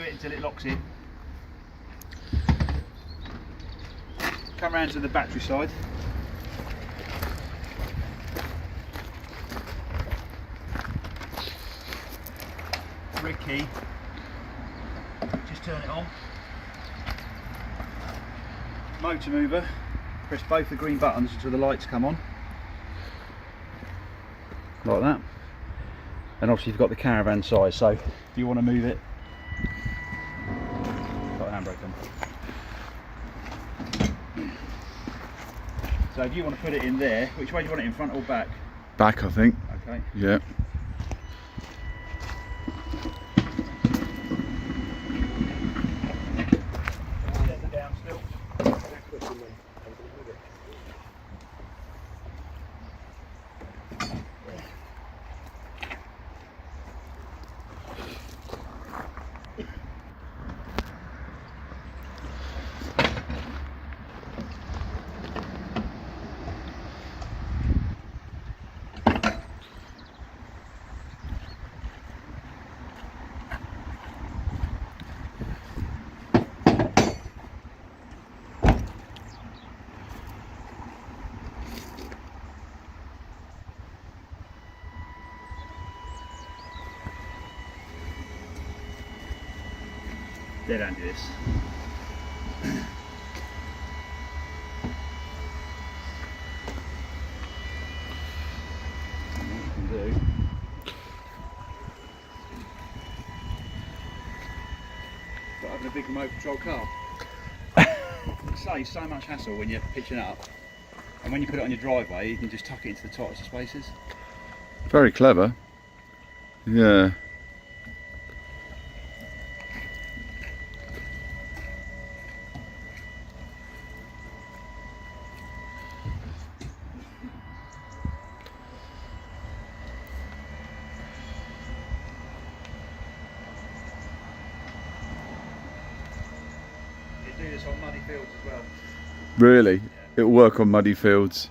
it until it locks in. Come round to the battery side. Red key. Just turn it on. Motor mover. Press both the green buttons until the lights come on. Like that. And obviously you've got the caravan size, so if you want to move it, got a handbrake on. So if you want to put it in there, which way do you want it, in front or back? Back, I think. Okay. Yeah. Set it down still. They don't do this. What you can do. But having a big remote control car. It saves so much hassle when you're pitching up. And when you put it on your driveway, you can just tuck it into the tightest of spaces. Very clever. Yeah. You do this on muddy fields as well. Really? Yeah. It'll work on muddy fields.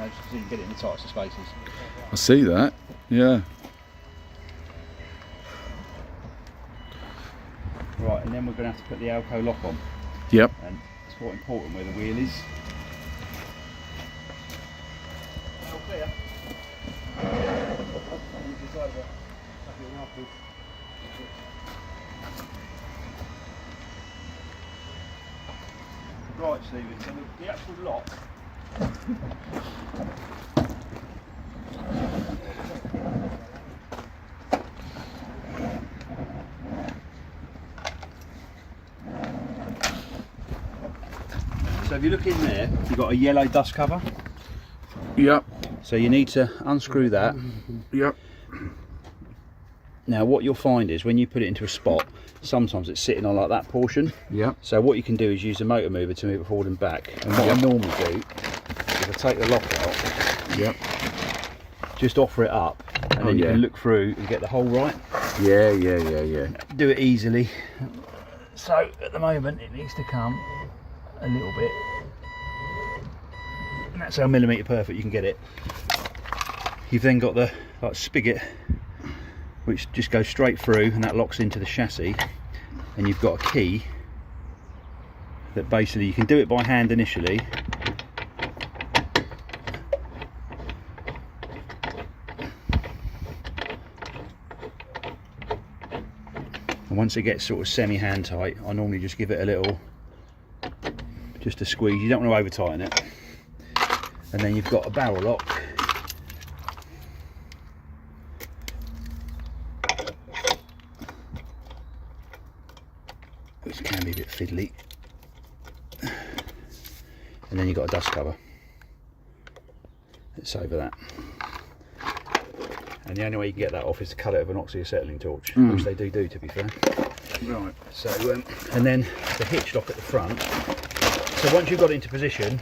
Just so you can get it in the tightest of spaces. I see that. Yeah. Right, and then we're going to have to put the Alco lock on. Yep. And it's quite important where the wheel is. All clear. Right, Stephen, so the actual lock. So if you look in there, you've got a yellow dust cover. Yep. So you need to unscrew that. Yep. Now what you'll find is when you put it into a spot, sometimes it's sitting on like that portion. Yep. So what you can do is use the motor mover to move it forward and back. And what I normally do is I take the lock out. Yep. Just offer it up, and then you can look through and get the hole right. Yeah, yeah, yeah, yeah. Do it easily. So at the moment it needs to come a little bit. And that's how millimetre perfect you can get it. You've then got the spigot, which just goes straight through, and that locks into the chassis. And you've got a key that basically you can do it by hand initially. And once it gets sort of semi-hand tight, I normally just give it a little, just a squeeze. You don't want to over tighten it. And then you've got a barrel lock. Which can be a bit fiddly. And then you've got a dust cover. It's over that. And the only way you can get that off is to cut it with an oxyacetylene torch, which they do to be fair. Right. So, and then the hitch lock at the front. So once you've got it into position,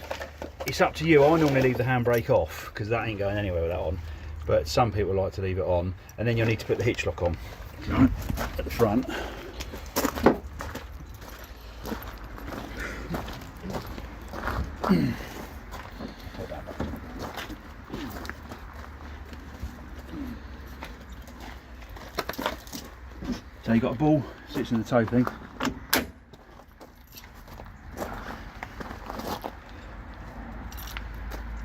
it's up to you. I normally leave the handbrake off because that ain't going anywhere with that on. But some people like to leave it on, and then you'll need to put the hitch lock on at the front. So you've got a ball, sits in the toe thing.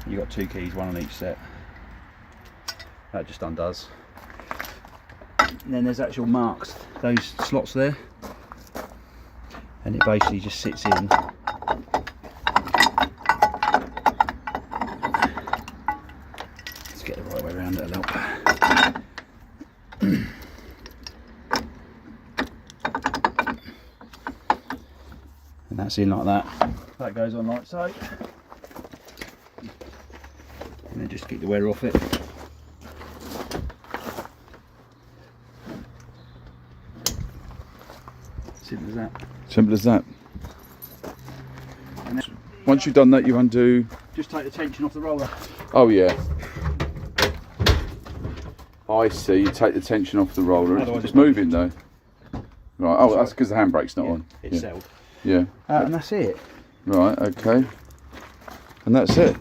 You've got two keys, one on each set. That just undoes. And then there's actual marks, those slots there. And it basically just sits in. Let's get the right way around it a little. And that's in like that. That goes on like so. And then just keep the wear off it. Simple as that. Simple as that. And then, Once you've done that, you undo. just take the tension off the roller. Oh yeah. I see. You take the tension off the roller. Otherwise It's it's moving though. Right. Oh, that's because the handbrake's not on. It's settled. Yeah. And that's it. Right. Okay. And that's it.